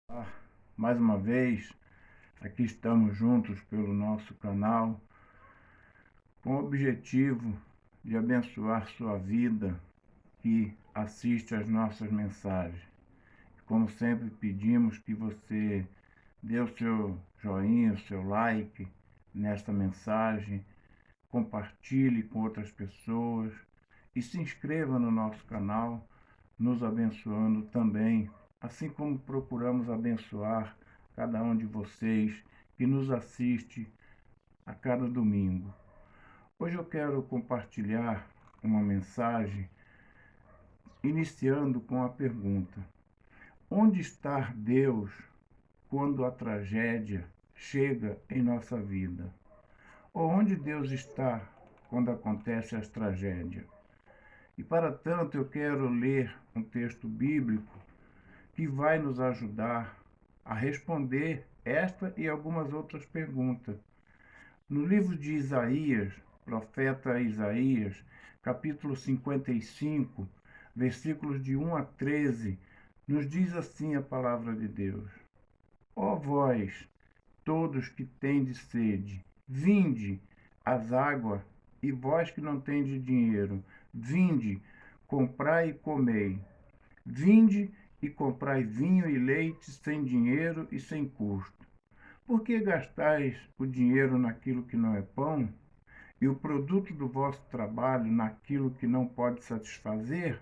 Ah, Mais uma vez, aqui estamos juntos pelo nosso canal, com o objetivo de abençoar sua vida que assiste às nossas mensagens. Como sempre, pedimos que você dê o seu joinha, o seu like nesta mensagem, compartilhe com outras pessoas e se inscreva no nosso canal, nos abençoando também, assim como procuramos abençoar cada um de vocês que nos assiste a cada domingo. Hoje eu quero compartilhar uma mensagem iniciando com a pergunta: onde está Deus quando a tragédia chega em nossa vida? Ou onde Deus está quando acontece as tragédias? E para tanto eu quero ler um texto bíblico que vai nos ajudar a responder esta e algumas outras perguntas. No livro de Isaías, profeta Isaías, capítulo 55, versículos de 1 a 13, nos diz assim a palavra de Deus: Ó vós, todos que tendes sede, vinde às águas, e vós que não tendes dinheiro, vinde, comprai e comei. Vinde e comprai vinho e leite sem dinheiro e sem custo. Por que gastais o dinheiro naquilo que não é pão, e o produto do vosso trabalho naquilo que não pode satisfazer?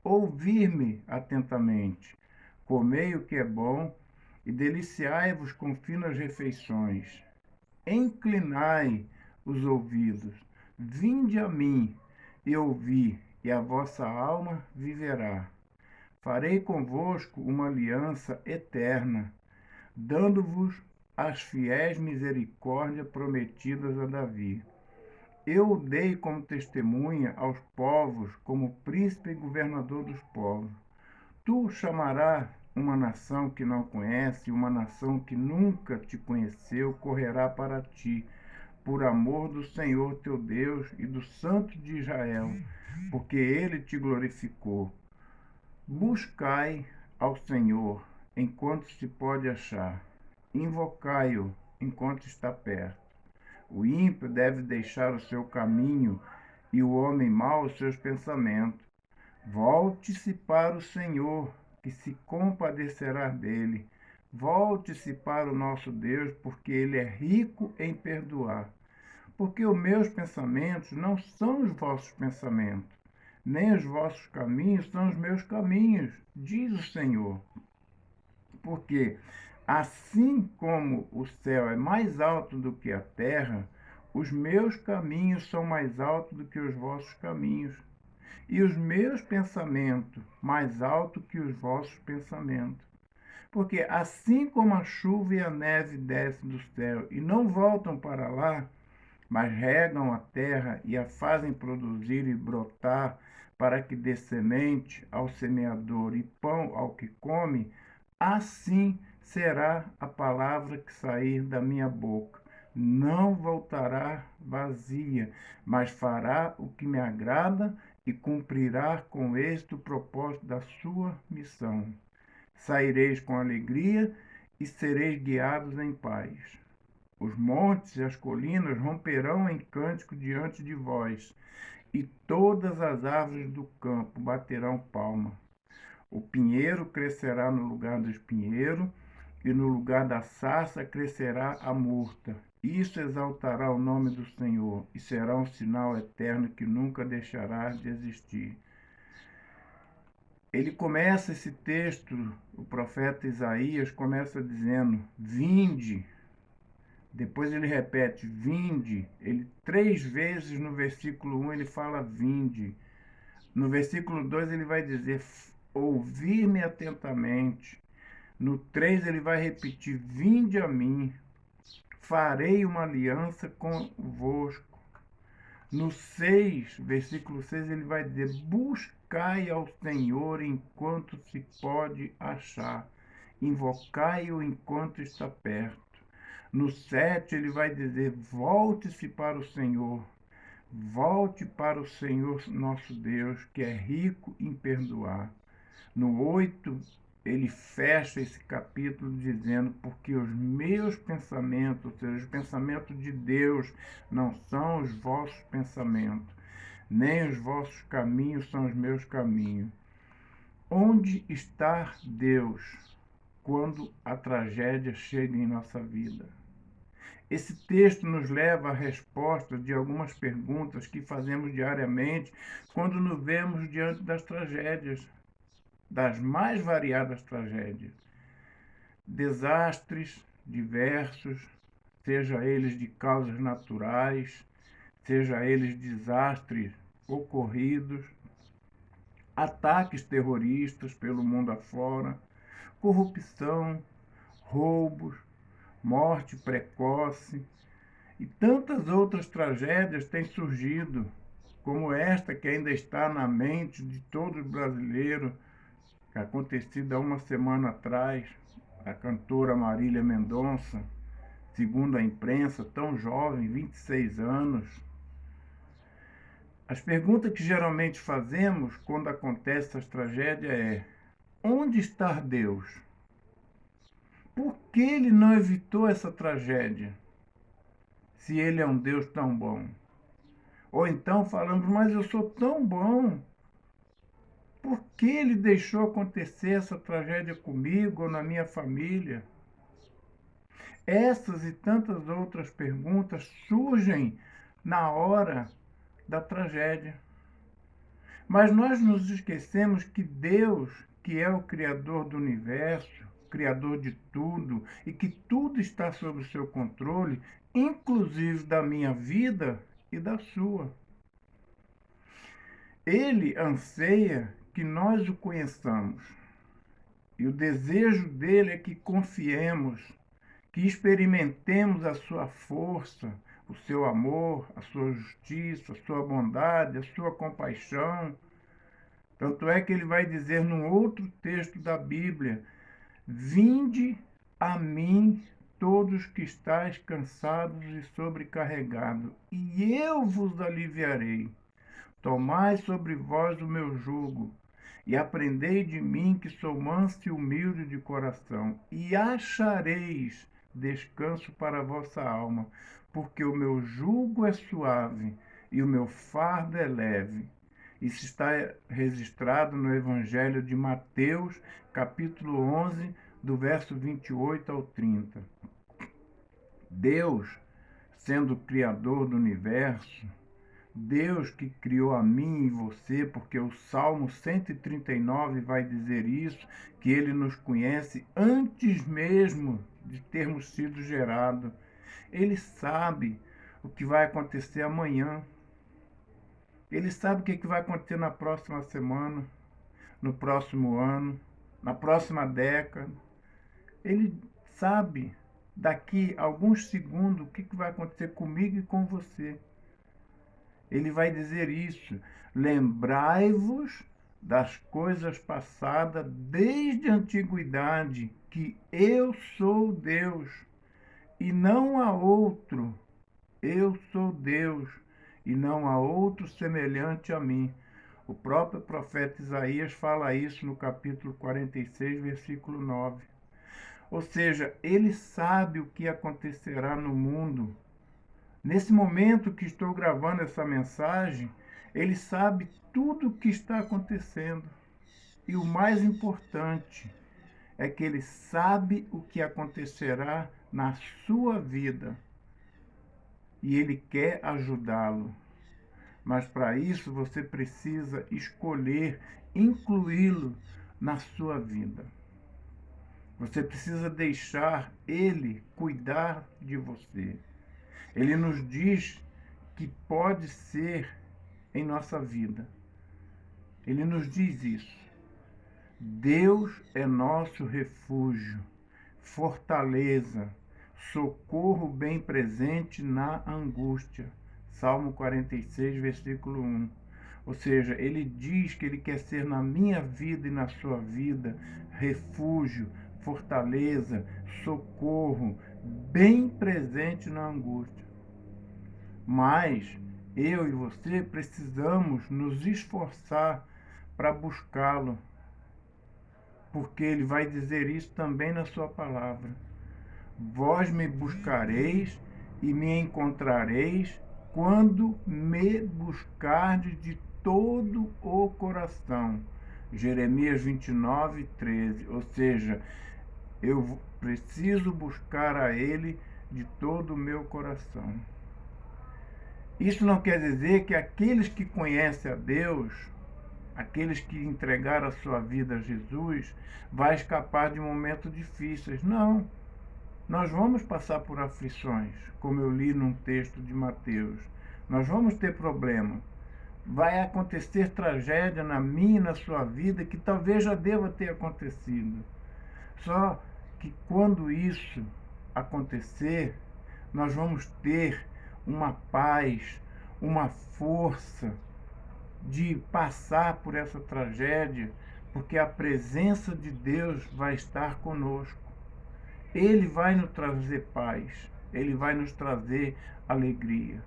Ouvi-me atentamente, comei o que é bom, e deliciai-vos com finas refeições. Inclinai os ouvidos, vinde a mim, e ouvi, e a vossa alma viverá. Farei convosco uma aliança eterna, dando-vos as fiéis misericórdias prometidas a Davi. Eu o dei como testemunha aos povos, como príncipe e governador dos povos. Tu o chamarás uma nação que não conhece, uma nação que nunca te conheceu, correrá para ti, por amor do Senhor teu Deus e do Santo de Israel, porque ele te glorificou. Buscai ao Senhor enquanto se pode achar, invocai-o enquanto está perto. O ímpio deve deixar o seu caminho e o homem mau os seus pensamentos. Volte-se para o Senhor, que se compadecerá dele. Volte-se para o nosso Deus, porque ele é rico em perdoar. Porque os meus pensamentos não são os vossos pensamentos, nem os vossos caminhos são os meus caminhos, diz o Senhor. Porque assim como o céu é mais alto do que a terra, os meus caminhos são mais altos do que os vossos caminhos, e os meus pensamentos mais altos que os vossos pensamentos. Porque assim como a chuva e a neve descem do céu e não voltam para lá, mas regam a terra e a fazem produzir e brotar, para que dê semente ao semeador e pão ao que come, assim será a palavra que sair da minha boca. Não voltará vazia, mas fará o que me agrada e cumprirá com êxito o propósito da sua missão. Saireis com alegria e sereis guiados em paz. Os montes e as colinas romperão em cântico diante de vós, e todas as árvores do campo baterão palma. O pinheiro crescerá no lugar do espinheiro, e no lugar da sarça crescerá a murta. Isso exaltará o nome do Senhor, e será um sinal eterno que nunca deixará de existir. Ele começa esse texto, o profeta Isaías começa dizendo: Vinde. Depois ele repete, vinde. Ele 3 vezes no versículo 1 ele fala vinde. No versículo 2 ele vai dizer, ouvir-me atentamente. No 3 ele vai repetir, vinde a mim, farei uma aliança convosco. No 6, versículo 6, ele vai dizer, buscai ao Senhor enquanto se pode achar, invocai-o enquanto está perto. No 7 ele vai dizer, volte-se para o Senhor, volte para o Senhor nosso Deus, que é rico em perdoar. No 8 ele fecha esse capítulo dizendo: porque os meus pensamentos, ou seja, os pensamentos de Deus, não são os vossos pensamentos, nem os vossos caminhos são os meus caminhos. Onde está Deus quando a tragédia chega em nossa vida? Esse texto nos leva à resposta de algumas perguntas que fazemos diariamente quando nos vemos diante das tragédias, das mais variadas tragédias. Desastres diversos, seja eles de causas naturais, seja eles desastres ocorridos, ataques terroristas pelo mundo afora, corrupção, roubos, morte precoce e tantas outras tragédias têm surgido, como esta que ainda está na mente de todo brasileiro, que acontecida há uma semana atrás, a cantora Marília Mendonça, segundo a imprensa, tão jovem, 26 anos. As perguntas que geralmente fazemos quando acontece essas tragédias é: onde está Deus? Por que ele não evitou essa tragédia? Se ele é um Deus tão bom. Ou então falamos: mas eu sou tão bom. Por que ele deixou acontecer essa tragédia comigo ou na minha família? Essas e tantas outras perguntas surgem na hora da tragédia. Mas nós nos esquecemos que Deus, que é o Criador do universo, Criador de tudo, e que tudo está sob o seu controle, inclusive da minha vida e da sua. Ele anseia que nós o conheçamos. E o desejo dele é que confiemos, que experimentemos a sua força, o seu amor, a sua justiça, a sua bondade, a sua compaixão. Tanto é que ele vai dizer num outro texto da Bíblia: vinde a mim todos que estáis cansados e sobrecarregados, e eu vos aliviarei. Tomai sobre vós o meu jugo, e aprendei de mim, que sou manso e humilde de coração, e achareis descanso para a vossa alma, porque o meu jugo é suave e o meu fardo é leve. Isso está registrado no Evangelho de Mateus, capítulo 11, do verso 28 ao 30. Deus, sendo o Criador do universo, Deus que criou a mim e você, porque o Salmo 139 vai dizer isso, que ele nos conhece antes mesmo de termos sido gerados. Ele sabe o que vai acontecer amanhã. Ele sabe o que vai acontecer na próxima semana, no próximo ano, na próxima década. Ele sabe daqui a alguns segundos o que vai acontecer comigo e com você. Ele vai dizer isso: lembrai-vos das coisas passadas desde a antiguidade, que eu sou Deus e não há outro. Eu sou Deus e não há outro semelhante a mim. O próprio profeta Isaías fala isso no capítulo 46, versículo 9. Ou seja, ele sabe o que acontecerá no mundo. Nesse momento que estou gravando essa mensagem, ele sabe tudo o que está acontecendo. E o mais importante é que ele sabe o que acontecerá na sua vida. E ele quer ajudá-lo. Mas para isso você precisa escolher incluí-lo na sua vida. Você precisa deixar ele cuidar de você. Ele nos diz que pode ser em nossa vida. Ele nos diz isso. Deus é nosso refúgio, fortaleza, socorro bem presente na angústia. Salmo 46, versículo 1. Ou seja, ele diz que ele quer ser na minha vida e na sua vida refúgio, fortaleza, socorro, bem presente na angústia. Mas eu e você precisamos nos esforçar para buscá-lo. porque ele vai dizer isso também na sua palavra. Vós me buscareis e me encontrareis quando me buscardes de todo o coração. Jeremias 29, 13. Ou seja, eu preciso buscar a Ele de todo o meu coração. Isso não quer dizer que aqueles que conhecem a Deus, aqueles que entregaram a sua vida a Jesus, vai escapar de momentos difíceis. Não. Nós vamos passar por aflições, como eu li num texto de Mateus. Nós vamos ter problema. Vai acontecer tragédia na minha e na sua vida que talvez já deva ter acontecido. Só que quando isso acontecer, nós vamos ter uma paz, uma força de passar por essa tragédia, porque a presença de Deus vai estar conosco. Ele vai nos trazer paz, Ele vai nos trazer alegria.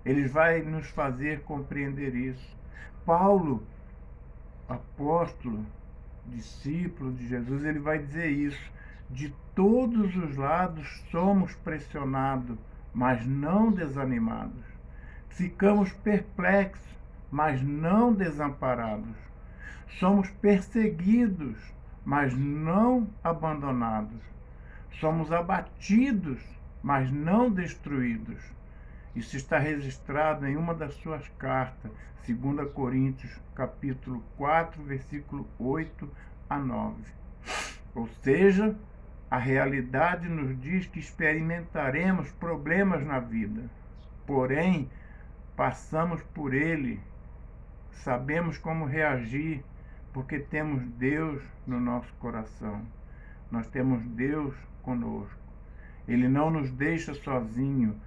Ele vai nos fazer compreender isso. Paulo, apóstolo, discípulo de Jesus, ele vai dizer isso. De todos os lados somos pressionados, mas não desanimados. Ficamos perplexos, mas não desamparados. Somos perseguidos, mas não abandonados. Somos abatidos, mas não destruídos. Isso está registrado em uma das suas cartas, 2 Coríntios, capítulo 4, versículo 8 a 9. Ou seja, a realidade nos diz que experimentaremos problemas na vida. Porém, passamos por ele, sabemos como reagir, porque temos Deus no nosso coração. Nós temos Deus conosco. Ele não nos deixa sozinho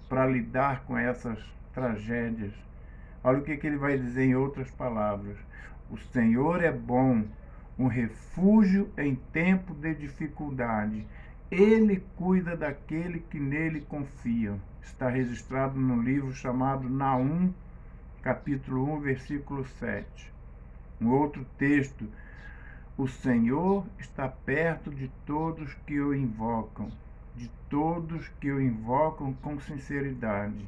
para lidar com essas tragédias. Olha o que ele vai dizer em outras palavras. O Senhor é bom, um refúgio em tempo de dificuldade. Ele cuida daquele que nele confia. Está registrado no livro chamado Naum, capítulo 1, versículo 7. Um outro texto. O Senhor está perto de todos que o invocam, de todos que o invocam com sinceridade.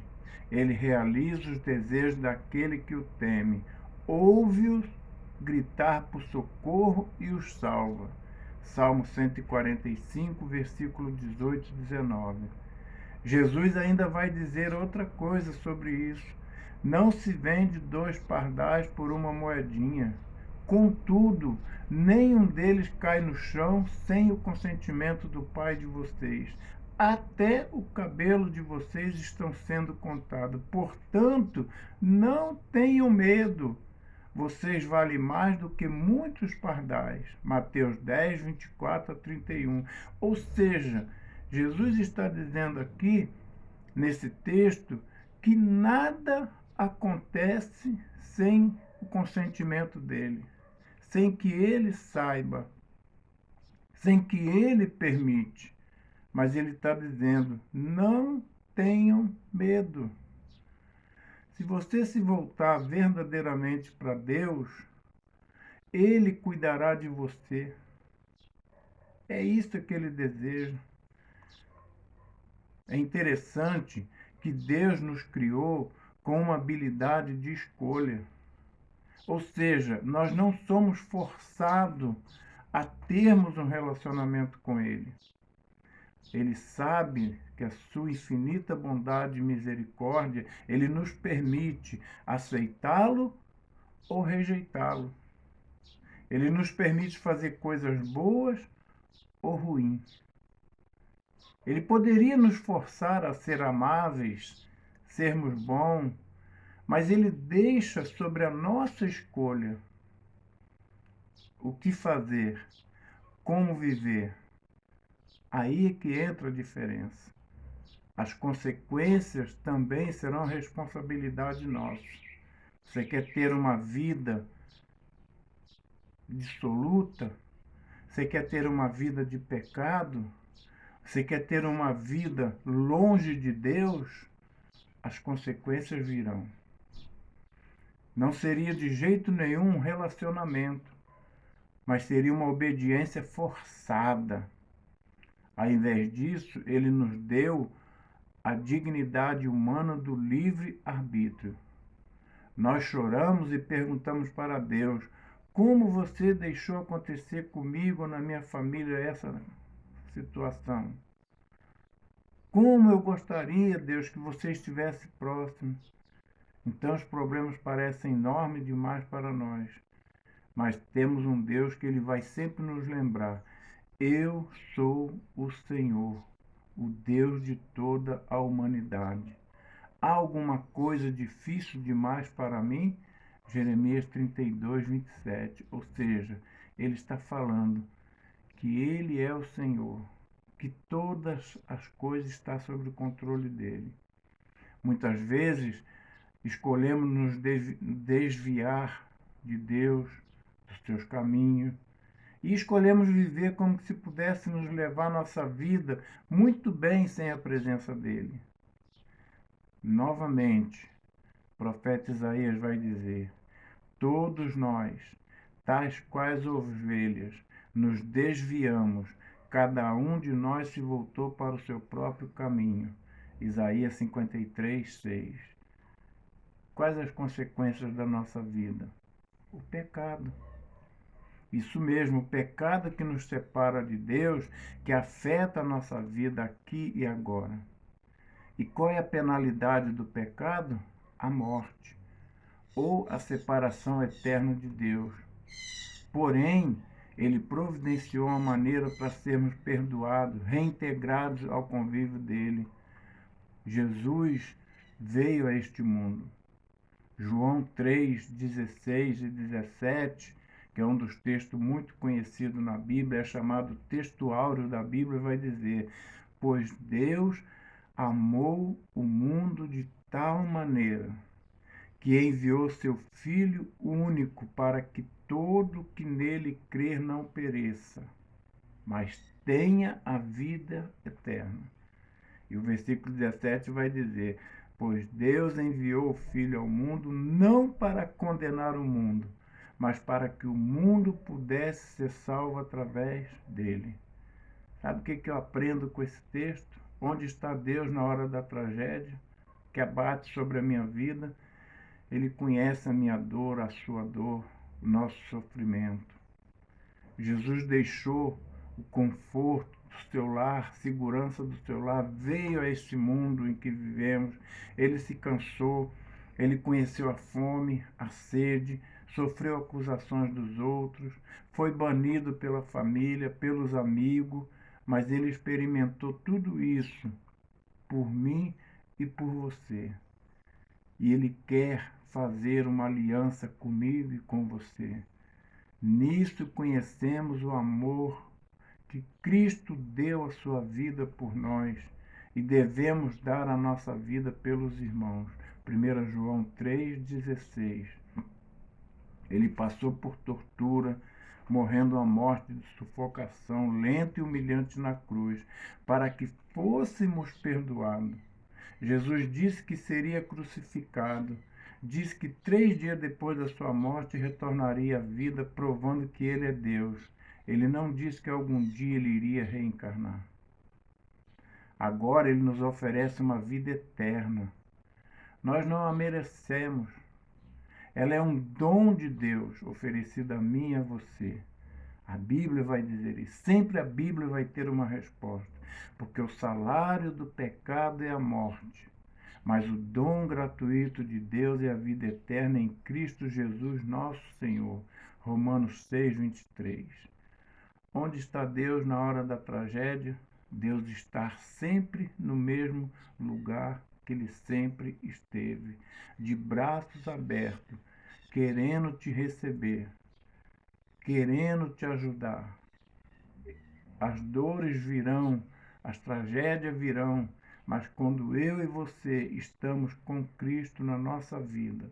Ele realiza os desejos daquele que o teme, ouve-os gritar por socorro e os salva. Salmo 145, versículo 18 e 19. Jesus ainda vai dizer outra coisa sobre isso. Não se vende 2 pardais por uma moedinha. Contudo, nenhum deles cai no chão sem o consentimento do Pai de vocês. Até o cabelo de vocês estão sendo contado. Portanto, não tenham medo. Vocês valem mais do que muitos pardais. Mateus 10, 24 a 31. Ou seja, Jesus está dizendo aqui, nesse texto, que nada acontece sem o consentimento dele, sem que ele saiba, sem que ele permite. Mas ele está dizendo, não tenham medo. Se você se voltar verdadeiramente para Deus, Ele cuidará de você. É isso que Ele deseja. É interessante que Deus nos criou com uma habilidade de escolha. Ou seja, nós não somos forçados a termos um relacionamento com Ele. Ele sabe que a sua infinita bondade e misericórdia, Ele nos permite aceitá-lo ou rejeitá-lo. Ele nos permite fazer coisas boas ou ruins. Ele poderia nos forçar a ser amáveis, sermos bons, mas Ele deixa sobre a nossa escolha o que fazer, como viver. Aí é que entra a diferença. As consequências também serão responsabilidade nossa. Você quer ter uma vida dissoluta? Você quer ter uma vida de pecado? Você quer ter uma vida longe de Deus? As consequências virão. Não seria de jeito nenhum um relacionamento mas seria uma obediência forçada. Ao invés disso, ele nos deu a dignidade humana do livre-arbítrio. Nós choramos e perguntamos para Deus: como você deixou acontecer comigo ou na minha família essa situação? Como eu gostaria, Deus, que você estivesse próximo. Então os problemas parecem enormes demais para nós. Mas temos um Deus que ele vai sempre nos lembrar: eu sou o Senhor, o Deus de toda a humanidade. Há alguma coisa difícil demais para mim? Jeremias 32, 27. Ou seja, ele está falando que ele é o Senhor, que todas as coisas estão sob o controle dele. Muitas vezes escolhemos nos desviar de Deus, dos seus caminhos, e escolhemos viver como se pudéssemos levar nossa vida muito bem sem a presença dele. Novamente, o profeta Isaías vai dizer: todos nós, tais quais ovelhas, nos desviamos, cada um de nós se voltou para o seu próprio caminho. Isaías 53, 6. Quais as consequências da nossa vida? O pecado. Isso mesmo, o pecado que nos separa de Deus, que afeta a nossa vida aqui e agora. E qual é a penalidade do pecado? A morte, ou a separação eterna de Deus. Porém, ele providenciou uma maneira para sermos perdoados, reintegrados ao convívio dele. Jesus veio a este mundo. João 3, 16 e 17, que é um dos textos muito conhecidos na Bíblia, é chamado texto áureo da Bíblia, vai dizer: pois Deus amou o mundo de tal maneira que enviou seu Filho único para que todo que nele crer não pereça, mas tenha a vida eterna. E o versículo 17 vai dizer: pois Deus enviou o Filho ao mundo não para condenar o mundo, mas para que o mundo pudesse ser salvo através dele. Sabe o que eu aprendo com esse texto? Onde está Deus na hora da tragédia que abate sobre a minha vida? Ele conhece a minha dor, a sua dor, o nosso sofrimento. Jesus deixou o conforto do seu lar, segurança do seu lar, veio a este mundo em que vivemos. Ele se cansou, ele conheceu a fome, a sede, sofreu acusações dos outros, foi banido pela família, pelos amigos, mas ele experimentou tudo isso por mim e por você. E ele quer fazer uma aliança comigo e com você. Nisto conhecemos o amor que Cristo deu a sua vida por nós e devemos dar a nossa vida pelos irmãos. 1 João 3,16. Ele passou por tortura, morrendo a morte de sufocação, lenta e humilhante na cruz, para que fôssemos perdoados. Jesus disse que seria crucificado. Diz que 3 dias depois da sua morte retornaria à vida, provando que ele é Deus. Ele não disse que algum dia ele iria reencarnar. Agora ele nos oferece uma vida eterna. Nós não a merecemos. Ela é um dom de Deus oferecido a mim e a você. A Bíblia vai dizer isso. Sempre a Bíblia vai ter uma resposta. Porque o salário do pecado é a morte. Mas o dom gratuito de Deus é a vida eterna em Cristo Jesus, nosso Senhor. Romanos 6, 23. Onde está Deus na hora da tragédia? Deus está sempre no mesmo lugar que ele sempre esteve, de braços abertos, querendo te receber, querendo te ajudar. As dores virão, as tragédias virão, mas quando eu e você estamos com Cristo na nossa vida,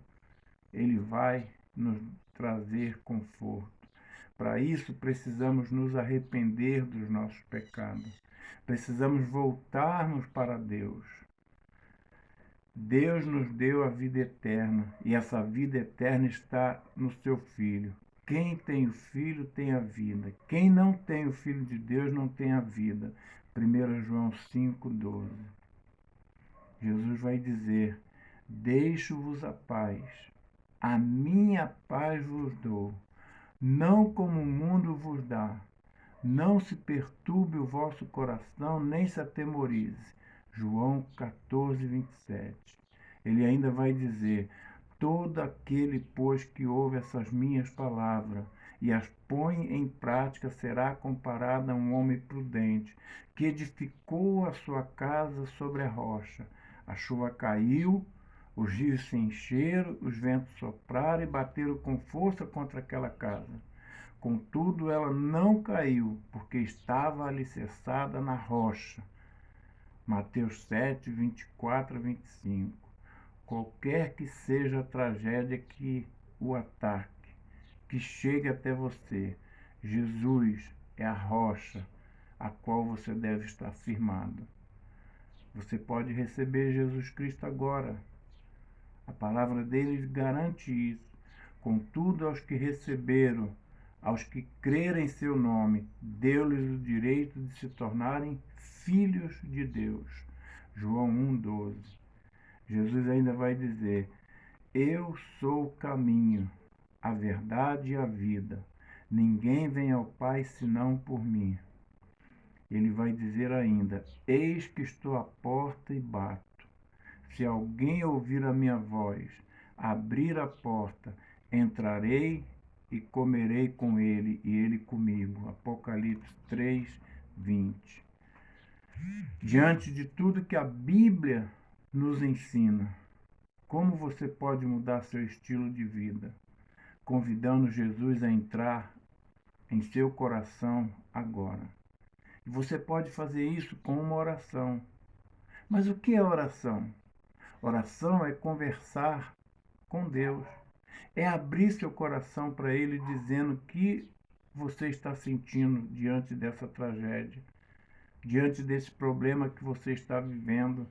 ele vai nos trazer conforto. Para isso, precisamos nos arrepender dos nossos pecados. Precisamos voltarmos para Deus. Deus nos deu a vida eterna e essa vida eterna está no seu Filho. Quem tem o Filho tem a vida. Quem não tem o Filho de Deus não tem a vida. 1 João 5,12. Jesus vai dizer: deixo-vos a paz. A minha paz vos dou. Não como o mundo vos dá. Não se perturbe o vosso coração, nem se atemorize. João 14:27. Ele ainda vai dizer: todo aquele, pois, que ouve essas minhas palavras e as põe em prática será comparado a um homem prudente, que edificou a sua casa sobre a rocha. A chuva caiu, os rios se encheram, os ventos sopraram e bateram com força contra aquela casa. Contudo, ela não caiu, porque estava alicerçada na rocha. Mateus 7:24-25. Qualquer que seja a tragédia que o ataque, que chegue até você, Jesus é a rocha a qual você deve estar firmado. Você pode receber Jesus Cristo agora. A palavra dele garante isso. Contudo, aos que receberam, aos que crerem em seu nome, deu-lhes o direito de se tornarem filhos de Deus. João 1,12. Jesus ainda vai dizer: eu sou o caminho, a verdade e a vida. Ninguém vem ao Pai senão por mim. Ele vai dizer ainda: eis que estou à porta e bato. Se alguém ouvir a minha voz, abrir a porta, entrarei e comerei com ele e ele comigo. Apocalipse 3:20. Diante de tudo que a Bíblia nos ensina, como você pode mudar seu estilo de vida? Convidando Jesus a entrar em seu coração agora. E você pode fazer isso com uma oração. Mas o que é oração? Oração é conversar com Deus. É abrir seu coração para Ele dizendo o que você está sentindo diante dessa tragédia, diante desse problema que você está vivendo.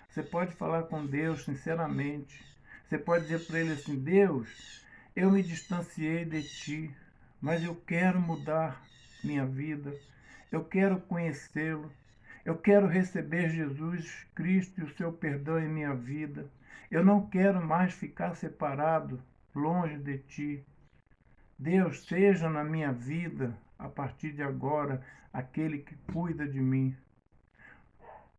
Você pode falar com Deus sinceramente. Você pode dizer para Ele assim: Deus, eu me distanciei de Ti, mas eu quero mudar minha vida. Eu quero conhecê-lo. Eu quero receber Jesus Cristo e o seu perdão em minha vida. Eu não quero mais ficar separado, longe de Ti. Deus, seja na minha vida, a partir de agora, aquele que cuida de mim.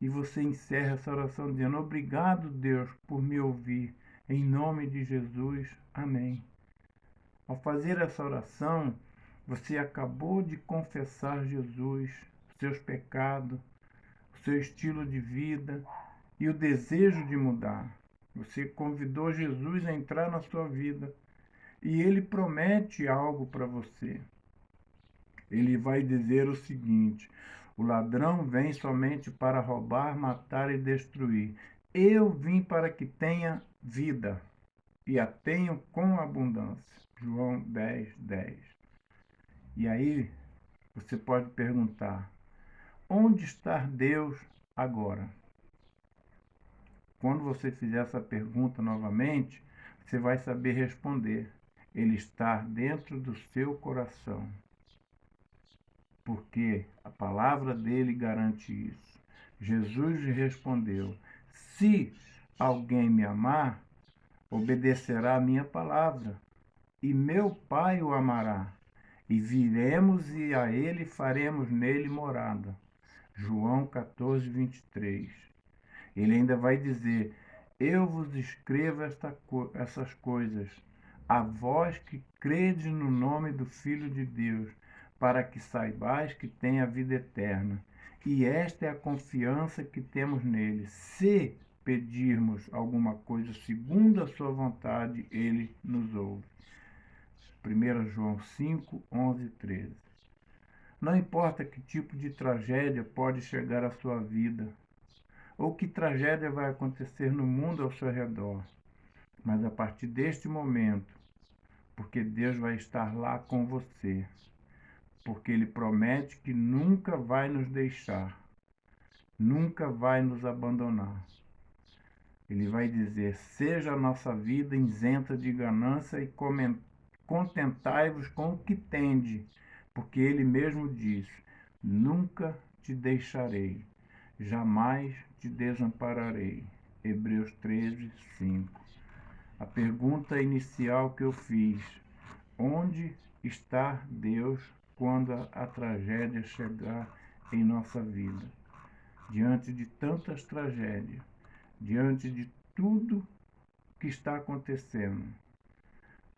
E você encerra essa oração dizendo: obrigado, Deus, por me ouvir. Em nome de Jesus. Amém. Ao fazer essa oração, você acabou de confessar Jesus, seus pecados, o seu estilo de vida e o desejo de mudar. Você convidou Jesus a entrar na sua vida e ele promete algo para você. Ele vai dizer o seguinte: o ladrão vem somente para roubar, matar e destruir. Eu vim para que tenha vida e a tenham com abundância. João 10:10. E aí você pode perguntar: onde está Deus agora? Quando você fizer essa pergunta novamente, você vai saber responder. Ele está dentro do seu coração. Porque a palavra dele garante isso. Jesus lhe respondeu: se alguém me amar, obedecerá a minha palavra, e meu Pai o amará, e viremos e a ele faremos nele morada. João 14:23. Ele ainda vai dizer: eu vos escrevo essas coisas, a vós que credes no nome do Filho de Deus, para que saibais que tem a vida eterna. E esta é a confiança que temos nele. Se pedirmos alguma coisa segundo a sua vontade, ele nos ouve. 1 João 5:11-13. Não importa que tipo de tragédia pode chegar à sua vida, ou que tragédia vai acontecer no mundo ao seu redor, mas a partir deste momento, porque Deus vai estar lá com você, porque Ele promete que nunca vai nos deixar, nunca vai nos abandonar. Ele vai dizer: seja a nossa vida isenta de ganância e contentai-vos com o que tende, porque ele mesmo diz: nunca te deixarei, jamais te desampararei. Hebreus 13, 5. A pergunta inicial que eu fiz: onde está Deus quando a tragédia chegar em nossa vida? Diante de tantas tragédias, diante de tudo que está acontecendo,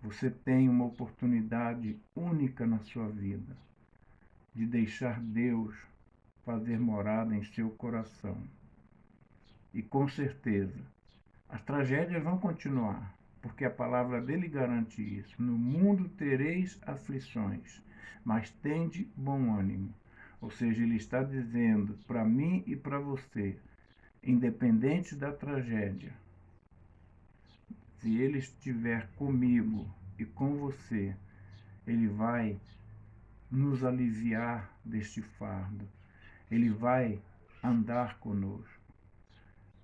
você tem uma oportunidade única na sua vida de deixar Deus fazer morada em seu coração. E com certeza, as tragédias vão continuar, porque a palavra dele garante isso. No mundo tereis aflições, mas tende bom ânimo. Ou seja, ele está dizendo para mim e para você, independente da tragédia, se ele estiver comigo e com você, ele vai nos aliviar deste fardo. Ele vai andar conosco.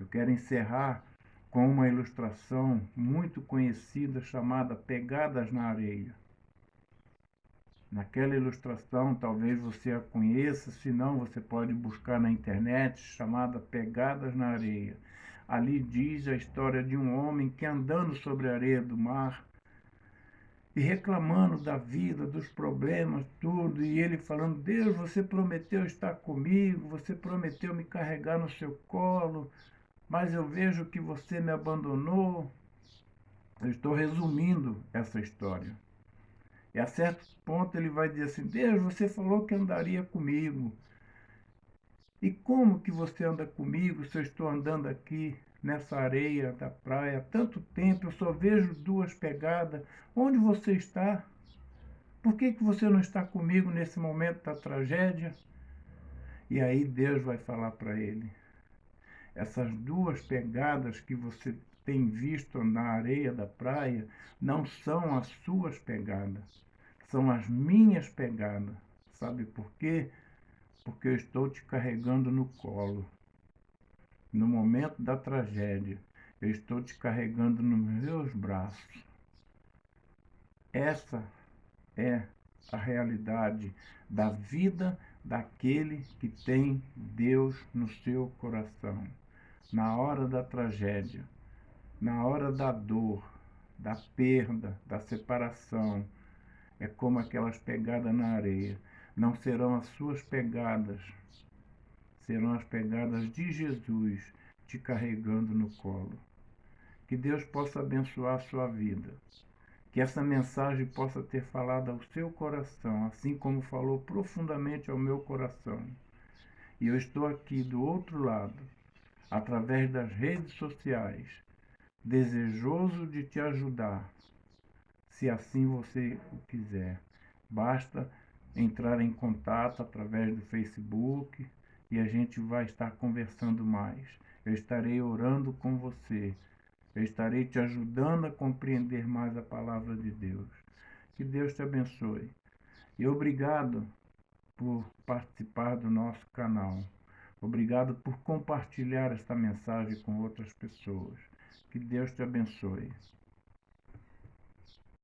Eu quero encerrar com uma ilustração muito conhecida chamada Pegadas na Areia. Naquela ilustração, talvez você a conheça, se não, você pode buscar na internet, chamada Pegadas na Areia. Ali diz a história de um homem que, andando sobre a areia do mar e reclamando da vida, dos problemas, tudo, e ele falando: Deus, você prometeu estar comigo, você prometeu me carregar no seu colo, mas eu vejo que você me abandonou. Eu estou resumindo essa história. E a certo ponto ele vai dizer assim: Deus, você falou que andaria comigo. E como que você anda comigo se eu estou andando aqui nessa areia da praia há tanto tempo? Eu só vejo duas pegadas. Onde você está? Por que você não está comigo nesse momento da tragédia? E aí Deus vai falar para ele: essas duas pegadas que você tem visto na areia da praia não são as suas pegadas, são as minhas pegadas. Sabe por quê? Porque eu estou te carregando no colo. No momento da tragédia, eu estou te carregando nos meus braços. Essa é a realidade da vida daquele que tem Deus no seu coração. Na hora da tragédia, na hora da dor, da perda, da separação, é como aquelas pegadas na areia. Não serão as suas pegadas, serão as pegadas de Jesus te carregando no colo. Que Deus possa abençoar a sua vida. Que essa mensagem possa ter falado ao seu coração, assim como falou profundamente ao meu coração. E eu estou aqui do outro lado, através das redes sociais, desejoso de te ajudar, se assim você o quiser. Basta entrar em contato através do Facebook e a gente vai estar conversando mais. Eu estarei orando com você. Eu estarei te ajudando a compreender mais a palavra de Deus. Que Deus te abençoe. E obrigado por participar do nosso canal. Obrigado por compartilhar esta mensagem com outras pessoas. Que Deus te abençoe.